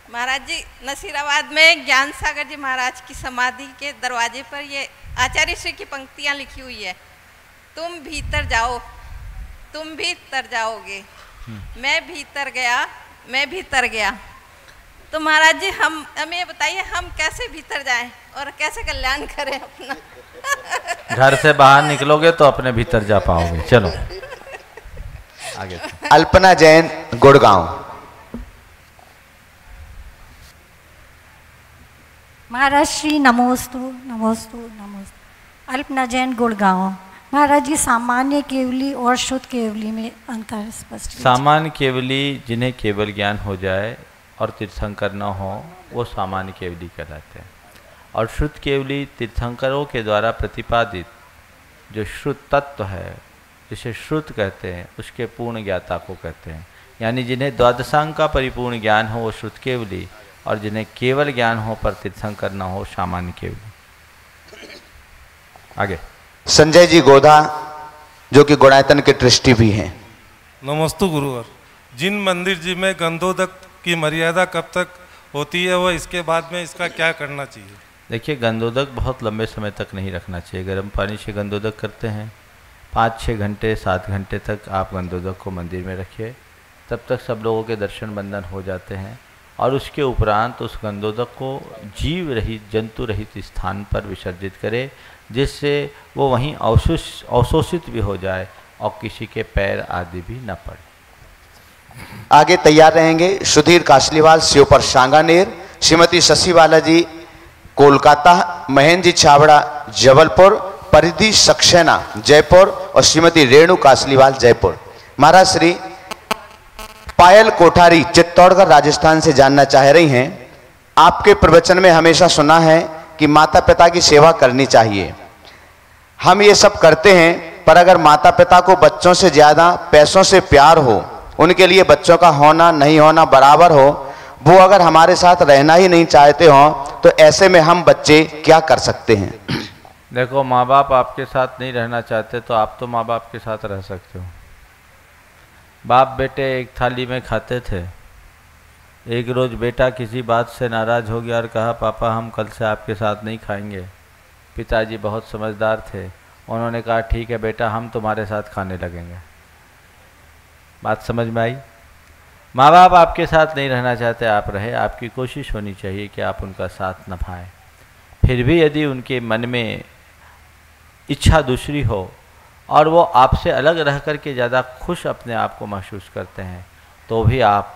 महाराज जी, नसीराबाद में ज्ञान सागर जी महाराज की समाधि के दरवाजे पर ये आचार्य श्री की पंक्तियां लिखी हुई है, तुम भीतर जाओ, तुम भीतर जाओगे, मैं भीतर गया, मैं भीतर गया। तो महाराज जी हमें बताइए, हम कैसे भीतर जाएं और कैसे कल्याण करें अपना? घर से बाहर निकलोगे तो अपने भीतर जा पाओगे। चलो आगे। अल्पना जैन, गुड़गांव। महाराज श्री नमोस्तु नमोस्तु नमोस्तु। अल्पना जैन, गुड़गांव। महाराज जी, सामान्य केवली और शुद्ध केवली में अंतर स्पष्ट। सामान्य केवली जिन्हें केवल ज्ञान हो जाए और तीर्थंकर न हो, वो सामान्य केवली कहलाते हैं। और शुद्ध केवली तीर्थंकरों के द्वारा प्रतिपादित जो शुद्ध तत्व है, जिसे श्रुत कहते हैं, उसके पूर्ण ज्ञाता को कहते हैं। यानी जिन्हें द्वादशांग का परिपूर्ण ज्ञान हो वो शुद्ध केवली, और जिन्हें केवल ज्ञान हो पर तीर्थंकर न हो सामान्य केवली। आगे। संजय जी गोधा, जो कि गुणायतन के ट्रस्टी भी हैं। नमस्तु गुरुवर। जिन मंदिर जी में गंधोदक की मर्यादा कब तक होती है, वह इसके बाद में इसका क्या करना चाहिए? देखिए, गंधोदक बहुत लंबे समय तक नहीं रखना चाहिए। गर्म पानी से गंधोदक करते हैं, 5-6 घंटे 7 घंटे तक आप गंधोदक को मंदिर में रखिए, तब तक सब लोगों के दर्शन बंधन हो जाते हैं। और उसके उपरांत उस गंधोदक को जीव रहित जंतु रहित स्थान पर विसर्जित करे, जिससे वो वहीं अवशोषित भी हो जाए और किसी के पैर आदि भी न पड़े। आगे तैयार रहेंगे सुधीर कासलीवाल शिवपर सांगानेर, श्रीमती शशि बालाजी कोलकाता, महेंद्र जी छाबड़ा जबलपुर, परिधि सक्सेना जयपुर और श्रीमती रेणु कासलीवाल जयपुर। महाराज श्री पायल कोठारी चित्तौड़गढ़ राजस्थान से जानना चाह रही हैं, आपके प्रवचन में हमेशा सुना है कि माता पिता की सेवा करनी चाहिए। हम ये सब करते हैं, पर अगर माता पिता को बच्चों से ज़्यादा पैसों से प्यार हो, उनके लिए बच्चों का होना नहीं होना बराबर हो, वो अगर हमारे साथ रहना ही नहीं चाहते हो, तो ऐसे में हम बच्चे क्या कर सकते हैं? देखो, माँ बाप आपके साथ नहीं रहना चाहते तो आप तो माँ बाप के साथ रह सकते हो। बाप बेटे एक थाली में खाते थे। एक रोज़ बेटा किसी बात से नाराज़ हो गया और कहा, पापा हम कल से आपके साथ नहीं खाएंगे। पिताजी बहुत समझदार थे, उन्होंने कहा ठीक है बेटा, हम तुम्हारे साथ खाने लगेंगे। बात समझ में आई? माँ बाप आपके साथ नहीं रहना चाहते, आप रहे, आपकी कोशिश होनी चाहिए कि आप उनका साथ निभाएं। फिर भी यदि उनके मन में इच्छा दूसरी हो और वो आपसे अलग रह कर के ज़्यादा खुश अपने आप को महसूस करते हैं, तो भी आप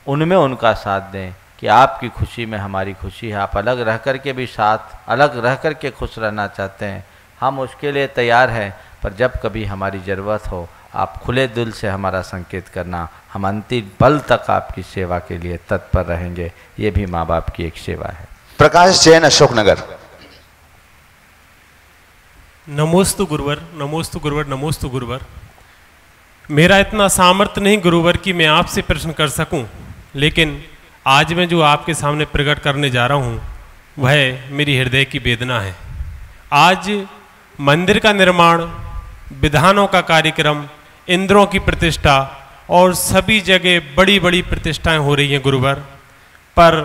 उनमें उनका साथ दें कि आपकी खुशी में हमारी खुशी है। आप अलग रह कर के भी साथ अलग रह कर के खुश रहना चाहते हैं, हम उसके लिए तैयार हैं, पर जब कभी हमारी ज़रूरत हो आप खुले दिल से हमारा संकेत करना, हम अंतिम पल तक आपकी सेवा के लिए तत्पर रहेंगे। ये भी माँ बाप की एक सेवा है। प्रकाश जैन अशोकनगर। नमोस्तु गुरुवर, नमोस्तु गुरुवर, नमोस्तु गुरुवर। मेरा इतना सामर्थ्य नहीं गुरुवर कि मैं आपसे प्रश्न कर सकूं, लेकिन आज मैं जो आपके सामने प्रकट करने जा रहा हूं वह मेरी हृदय की वेदना है। आज मंदिर का निर्माण, विधानों का कार्यक्रम, इंद्रों की प्रतिष्ठा और सभी जगह बड़ी बड़ी प्रतिष्ठाएं हो रही हैं गुरुवर, पर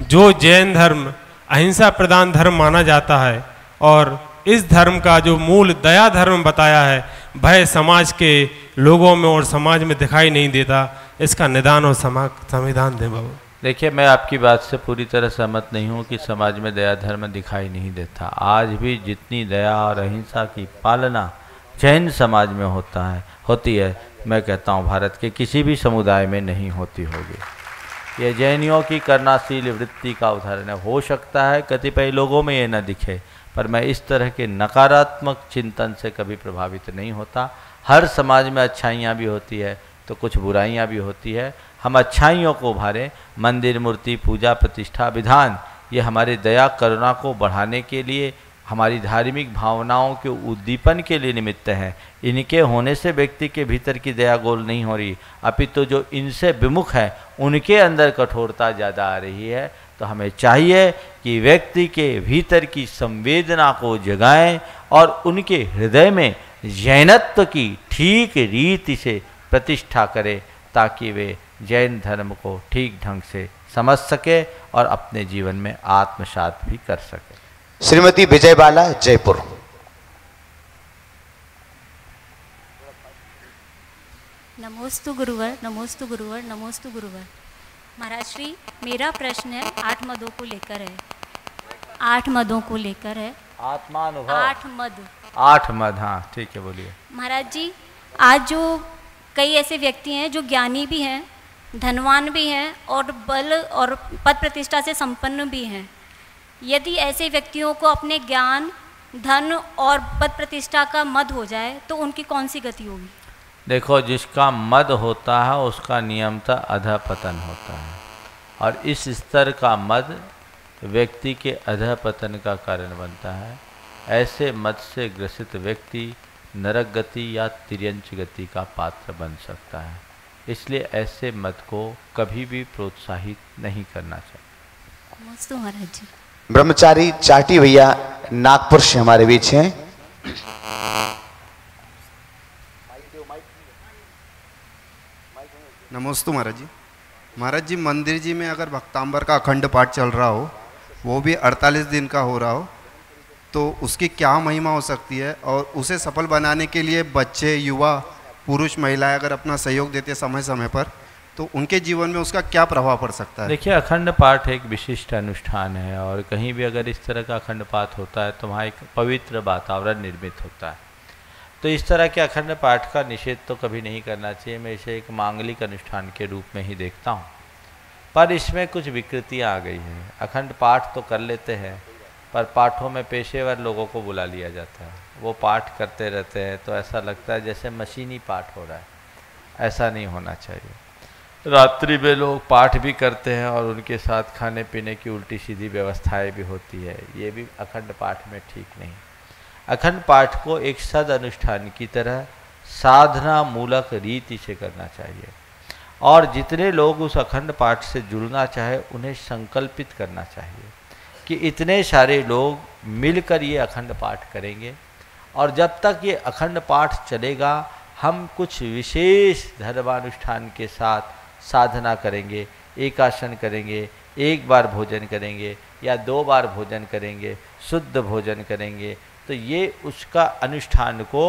जो जैन धर्म अहिंसा प्रधान धर्म माना जाता है और इस धर्म का जो मूल दया धर्म बताया है, वह समाज के लोगों में और समाज में दिखाई नहीं देता। इसका निदान और संविधान दे बाबू। देखिए, मैं आपकी बात से पूरी तरह सहमत नहीं हूँ कि समाज में दया धर्म दिखाई नहीं देता। आज भी जितनी दया और अहिंसा की पालना जैन समाज में होती है, मैं कहता हूँ भारत के किसी भी समुदाय में नहीं होती होगी। यह जैनियों की करनाशील वृत्ति का उदाहरण है। हो सकता है कतिपय लोगों में ये न दिखे, पर मैं इस तरह के नकारात्मक चिंतन से कभी प्रभावित नहीं होता। हर समाज में अच्छाइयाँ भी होती है तो कुछ बुराइयाँ भी होती है। हम अच्छाइयों को उभारें। मंदिर, मूर्ति, पूजा, प्रतिष्ठा, विधान, ये हमारे दया करुणा को बढ़ाने के लिए, हमारी धार्मिक भावनाओं के उद्दीपन के लिए निमित्त हैं। इनके होने से व्यक्ति के भीतर की दया गोल नहीं हो रही, अपितु जो इनसे विमुख है उनके अंदर कठोरता ज़्यादा आ रही है। तो हमें चाहिए कि व्यक्ति के भीतर की संवेदना को जगाएं और उनके हृदय में जैनत्व की ठीक रीति से प्रतिष्ठा करें, ताकि वे जैन धर्म को ठीक ढंग से समझ सके और अपने जीवन में आत्मसात भी कर सके। श्रीमती विजय बाला जयपुर। नमोस्तु गुरुवर, नमोस्तु गुरुवर, नमोस्तु गुरुवर। महाराज श्री, मेरा प्रश्न है 8 मदों को लेकर है। 8 मदों को लेकर है। आत्मानुभव। 8 मद। 8 मद, हाँ ठीक है, बोलिए। महाराज जी, आज जो कई ऐसे व्यक्ति हैं जो ज्ञानी भी हैं, धनवान भी हैं और बल और पद प्रतिष्ठा से संपन्न भी हैं। यदि ऐसे व्यक्तियों को अपने ज्ञान, धन और पद प्रतिष्ठा का मद हो जाए तो उनकी कौन सी गति होगी? देखो, जिसका मद होता है उसका नियमतः अधःपतन होता है, और इस स्तर का मद व्यक्ति के अधःपतन का कारण बनता है। ऐसे मद से ग्रसित व्यक्ति नरक गति या तिर्यंच गति का पात्र बन सकता है। इसलिए ऐसे मद को कभी भी प्रोत्साहित नहीं करना चाहिए। नमस्ते महाराज जी। ब्रह्मचारी चाटी भैया नागपुर से हमारे बीच हैं। नमस्ते महाराज जी। महाराज जी, मंदिर जी में अगर भक्तांबर का अखंड पाठ चल रहा हो, वो भी 48 दिन का हो रहा हो, तो उसकी क्या महिमा हो सकती है? और उसे सफल बनाने के लिए बच्चे, युवा, पुरुष, महिलाएं अगर अपना सहयोग देते समय समय पर, तो उनके जीवन में उसका क्या प्रभाव पड़ सकता है? देखिए, अखंड पाठ एक विशिष्ट अनुष्ठान है और कहीं भी अगर इस तरह का अखंड पाठ होता है तो वहाँ एक पवित्र वातावरण निर्मित होता है। तो इस तरह के अखंड पाठ का निषेध तो कभी नहीं करना चाहिए। मैं इसे एक मांगलिक अनुष्ठान के रूप में ही देखता हूँ, पर इसमें कुछ विकृतियाँ आ गई हैं। अखंड पाठ तो कर लेते हैं, पर पाठों में पेशेवर लोगों को बुला लिया जाता है, वो पाठ करते रहते हैं, तो ऐसा लगता है जैसे मशीनी पाठ हो रहा है। ऐसा नहीं होना चाहिए। रात्रि में लोग पाठ भी करते हैं और उनके साथ खाने पीने की उल्टी सीधी व्यवस्थाएं भी होती है, ये भी अखंड पाठ में ठीक नहीं। अखंड पाठ को एक सद अनुष्ठान की तरह साधना मूलक रीति से करना चाहिए और जितने लोग उस अखंड पाठ से जुड़ना चाहे उन्हें संकल्पित करना चाहिए कि इतने सारे लोग मिलकर ये अखंड पाठ करेंगे और जब तक ये अखंड पाठ चलेगा हम कुछ विशेष धर्मानुष्ठान के साथ साधना करेंगे, एकासन करेंगे, एक बार भोजन करेंगे या 2 बार भोजन करेंगे, शुद्ध भोजन करेंगे, तो ये उसका अनुष्ठान को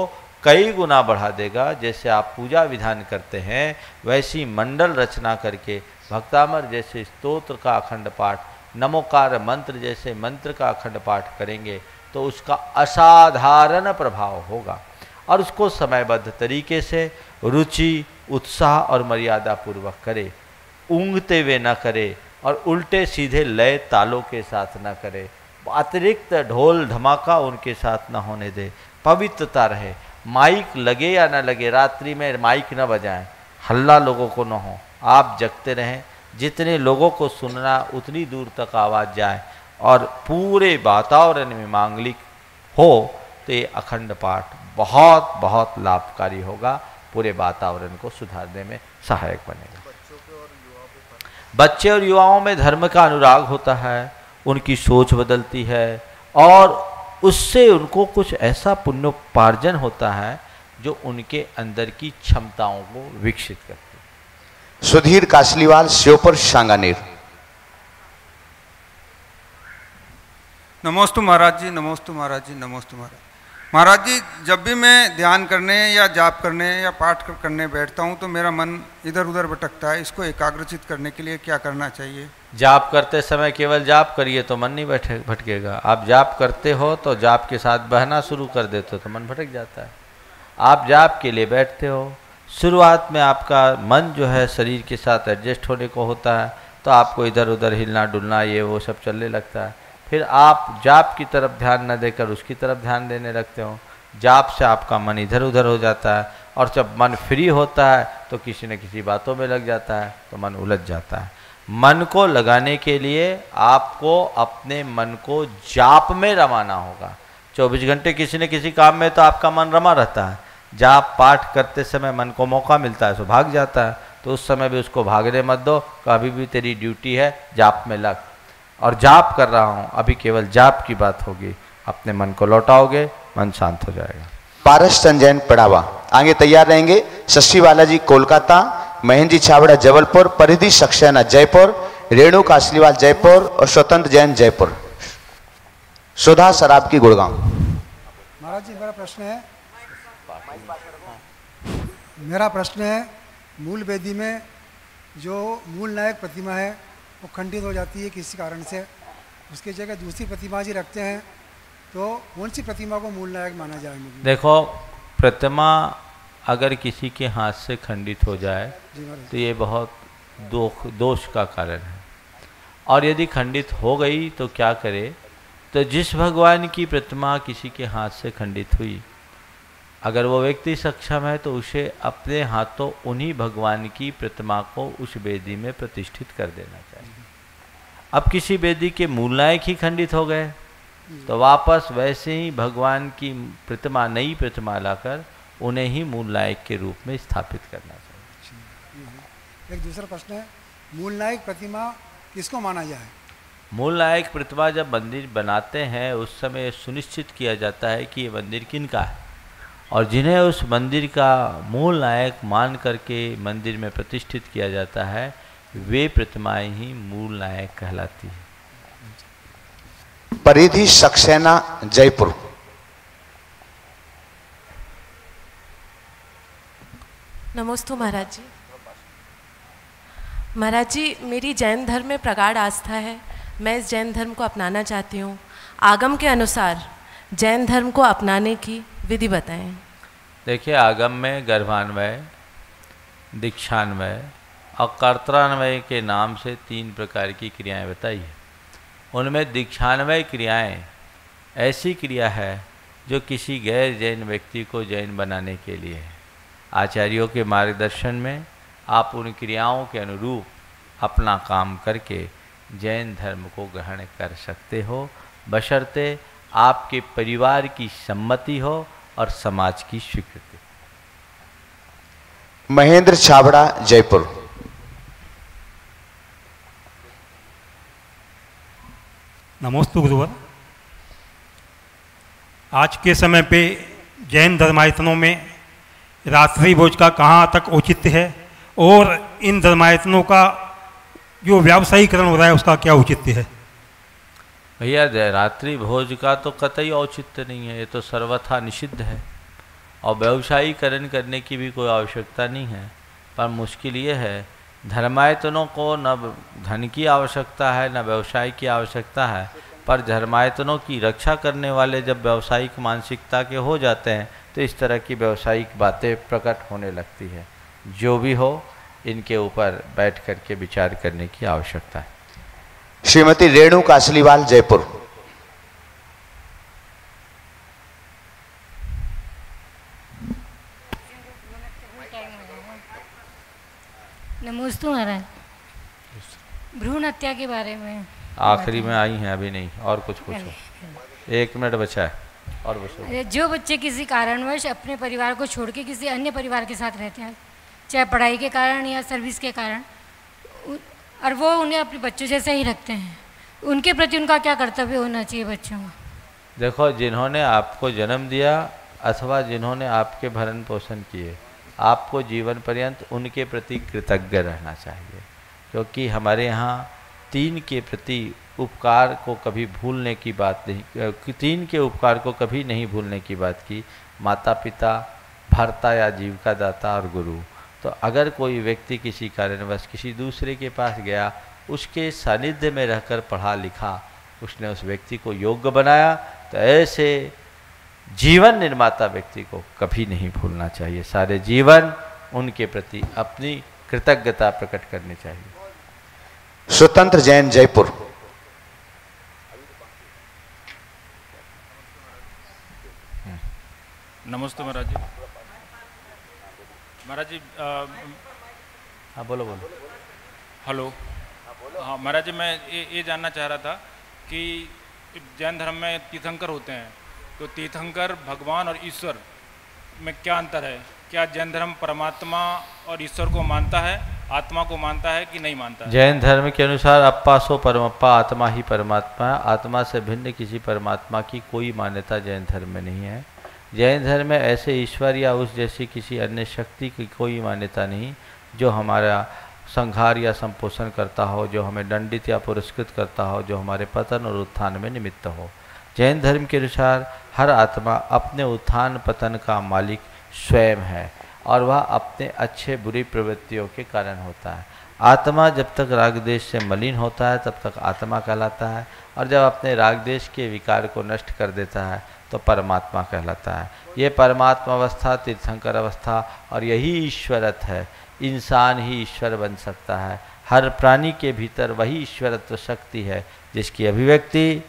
कई गुना बढ़ा देगा। जैसे आप पूजा विधान करते हैं वैसी मंडल रचना करके भक्तामर जैसे स्तोत्र का अखंड पाठ, नमोकार मंत्र जैसे मंत्र का अखंड पाठ करेंगे तो उसका असाधारण प्रभाव होगा और उसको समयबद्ध तरीके से रुचि, उत्साह और मर्यादा पूर्वक करे, ऊँघते हुए न करे और उल्टे सीधे लय तालों के साथ न करे, अतिरिक्त ढोल धमाका उनके साथ न होने दे, पवित्रता रहे, माइक लगे या न लगे, रात्रि में माइक न बजाएं, हल्ला लोगों को न हो, आप जगते रहें, जितने लोगों को सुनना उतनी दूर तक आवाज़ जाए और पूरे वातावरण में मांगलिक हो तो ये अखंड पाठ बहुत बहुत लाभकारी होगा, पूरे वातावरण को सुधारने में सहायक बनेगा। बच्चे और युवाओं में धर्म का अनुराग होता है, उनकी सोच बदलती है और उससे उनको कुछ ऐसा पुण्योपार्जन होता है जो उनके अंदर की क्षमताओं को विकसित करती है। सुधीर कासलीवाल, श्योपुर, सांगानेर। नमोस्तु महाराज जी, नमोस्तु महाराज जी, नमोस्तु महाराज। महाराज जी, जब भी मैं ध्यान करने या जाप करने या पाठ करने बैठता हूँ तो मेरा मन इधर उधर भटकता है, इसको एकाग्रचित करने के लिए क्या करना चाहिए? जाप करते समय केवल जाप करिए तो मन नहीं भटकेगा। आप जाप करते हो तो जाप के साथ बहना शुरू कर देते हो तो मन भटक जाता है। आप जाप के लिए बैठते हो, शुरुआत में आपका मन जो है शरीर के साथ एडजस्ट होने को होता है तो आपको इधर उधर हिलना डुलना ये वो सब चलने लगता है। फिर आप जाप की तरफ ध्यान न देकर उसकी तरफ ध्यान देने लगते हो, जाप से आपका मन इधर उधर हो जाता है और जब मन फ्री होता है तो किसी न किसी बातों में लग जाता है तो मन उलझ जाता है। मन को लगाने के लिए आपको अपने मन को जाप में रमाना होगा। 24 घंटे किसी न किसी काम में तो आपका मन रमा रहता है, जाप पाठ करते समय मन को मौका मिलता है सो भाग जाता है, तो उस समय भी उसको भागने मत दो, कभी भी तेरी ड्यूटी है जाप में लग। और जाप कर रहा हूँ, अभी केवल जाप की बात होगी, अपने मन को लौटाओगे मन शांत हो जाएगा। पारस संजैन पड़ावा आगे तैयार रहेंगे। शशि बालाजी कोलकाता, महेंद्र जी छाबड़ा जबलपुर, परिधि सक्सेना जयपुर, रेणु कासलीवाल जयपुर और स्वतंत्र जैन जयपुर। सुधा सराब की गुड़गांव। महाराज जी, मेरा प्रश्न है मूल वेदी में जो मूल नायक प्रतिमा है वो खंडित हो जाती है किसी कारण से, उसकी जगह दूसरी प्रतिमा जी रखते हैं, तो कौन सी प्रतिमा को मूल नायक माना जाएगा? देखो, प्रतिमा अगर किसी के हाथ से खंडित हो जाए तो ये बहुत दोष का कारण है, और यदि खंडित हो गई तो क्या करे? तो जिस भगवान की प्रतिमा किसी के हाथ से खंडित हुई, अगर वो व्यक्ति सक्षम है तो उसे अपने हाथों उन्हीं भगवान की प्रतिमा को उस वेदी में प्रतिष्ठित कर देना चाहिए। अब किसी वेदी के मूल नायक ही खंडित हो गए तो वापस वैसे ही भगवान की प्रतिमा, नई प्रतिमा लाकर उन्हें ही मूल नायक के रूप में स्थापित करना चाहिए। एक दूसरा प्रश्न है, मूल नायक प्रतिमा किसको माना जाए? मूल नायक प्रतिमा जब मंदिर बनाते हैं उस समय सुनिश्चित किया जाता है कि ये मंदिर किनका है, और जिन्हें उस मंदिर का मूल नायक मान करके मंदिर में प्रतिष्ठित किया जाता है वे प्रतिमाएं ही मूल नायक कहलाती है। परिधि सक्सेना जयपुर। नमोस्तु महाराज जी। महाराज जी, मेरी जैन धर्म में प्रगाढ़ आस्था है। मैं इस जैन धर्म को अपनाना चाहती हूँ। आगम के अनुसार जैन धर्म को अपनाने की विधि बताएं। देखिए, आगम में गर्भान्वय, दीक्षान्वय और कर्त्रान्वय के नाम से 3 प्रकार की क्रियाएं बताई है। उनमें दीक्षान्वय क्रियाएं ऐसी क्रिया है जो किसी गैर जैन व्यक्ति को जैन बनाने के लिए है। आचार्यों के मार्गदर्शन में आप उन क्रियाओं के अनुरूप अपना काम करके जैन धर्म को ग्रहण कर सकते हो, बशर्ते आपके परिवार की सम्मति हो और समाज की स्वीकृति। महेंद्र छाबड़ा, जयपुर। नमोस्तु गुरुवर। आज के समय पे जैन धर्मायतनों में रात्रि भोज का कहाँ तक औचित्य है और इन धर्मायतनों का जो व्यावसायीकरण हो रहा है उसका क्या औचित्य है? भैया, रात्रि भोज का तो कतई औचित्य नहीं है, ये तो सर्वथा निषिद्ध है और व्यवसायीकरण करने की भी कोई आवश्यकता नहीं है। पर मुश्किल ये है, धर्मायतनों को न धन की आवश्यकता है न व्यवसाय की आवश्यकता है, पर धर्मायतनों की रक्षा करने वाले जब व्यावसायिक मानसिकता के हो जाते हैं तो इस तरह की व्यावसायिक बातें प्रकट होने लगती है। जो भी हो, इनके ऊपर बैठ कर के विचार करने की आवश्यकता है। श्रीमती रेणु कासलीवाल, जयपुर। नमस्ते महाराज। भ्रूण हत्या के बारे में आखिरी में आई हैं, अभी नहीं, और कुछ पूछो। 1 मिनट बचा है, और पूछो। जो बच्चे किसी कारणवश अपने परिवार को छोड़ के किसी अन्य परिवार के साथ रहते हैं, चाहे पढ़ाई के कारण या सर्विस के कारण, और वो उन्हें अपने बच्चों जैसे ही रखते हैं, उनके प्रति उनका क्या कर्तव्य होना चाहिए बच्चों का? देखो, जिन्होंने आपको जन्म दिया अथवा जिन्होंने आपके भरण पोषण किए, आपको जीवन पर्यंत उनके प्रति कृतज्ञ रहना चाहिए, क्योंकि हमारे यहाँ 3 के प्रति उपकार को कभी भूलने की बात नहीं, 3 के उपकार को कभी नहीं भूलने की बात की। माता पिता, भर्ता या जीविका दाता और गुरु। तो अगर कोई व्यक्ति किसी कारणवश किसी दूसरे के पास गया, उसके सानिध्य में रहकर पढ़ा लिखा, उसने उस व्यक्ति को योग्य बनाया, तो ऐसे जीवन निर्माता व्यक्ति को कभी नहीं भूलना चाहिए। सारे जीवन उनके प्रति अपनी कृतज्ञता प्रकट करनी चाहिए। स्वतंत्र जैन, जयपुर। नमस्ते महाराज जी। महाराज जी, हाँ बोलो बोलो। हेलो। हाँ महाराज जी, मैं ये जानना चाह रहा था कि जैन धर्म में तीर्थंकर होते हैं, तो तीर्थंकर भगवान और ईश्वर में क्या अंतर है? क्या जैन धर्म परमात्मा और ईश्वर को मानता है, आत्मा को मानता है कि नहीं मानता है? जैन धर्म के अनुसार अप्पा सो परमप्पा, आत्मा ही परमात्मा है। आत्मा से भिन्न किसी परमात्मा की कोई मान्यता जैन धर्म में नहीं है। जैन धर्म में ऐसे ईश्वर या उस जैसी किसी अन्य शक्ति की कोई मान्यता नहीं जो हमारा संहार या संपोषण करता हो, जो हमें दंडित या पुरस्कृत करता हो, जो हमारे पतन और उत्थान में निमित्त हो। जैन धर्म के अनुसार हर आत्मा अपने उत्थान पतन का मालिक स्वयं है और वह अपने अच्छे बुरी प्रवृत्तियों के कारण होता है। आत्मा जब तक राग देश से मलिन होता है तब तक आत्मा कहलाता है, और जब अपने राग देश के विकार को नष्ट कर देता है तो परमात्मा कहलाता है। ये परमात्मा अवस्था, तीर्थंकर अवस्था और यही ईश्वरत है। इंसान ही ईश्वर बन सकता है। हर प्राणी के भीतर वही ईश्वरत्व शक्ति है जिसकी अभिव्यक्ति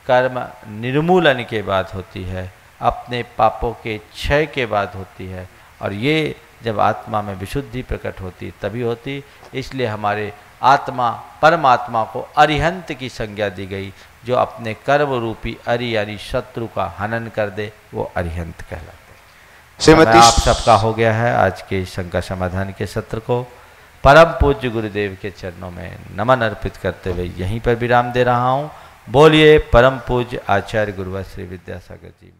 कर्म निर्मूलन के बाद होती है, अपने पापों के क्षय के बाद होती है, और ये जब आत्मा में विशुद्धि प्रकट होती तभी होती। इसलिए हमारे आत्मा परमात्मा को अरिहंत की संज्ञा दी गई। जो अपने कर्म रूपी अरि यानी शत्रु का हनन कर दे वो अरिहंत कहलाते हैं। श्रीमती आप सबका हो गया है आज के शंका समाधान के सत्र को। परम पूज्य गुरुदेव के चरणों में नमन अर्पित करते हुए यहीं पर विराम दे रहा हूँ। बोलिए परम पूज्य आचार्य गुरुवर श्री विद्यासागर जी।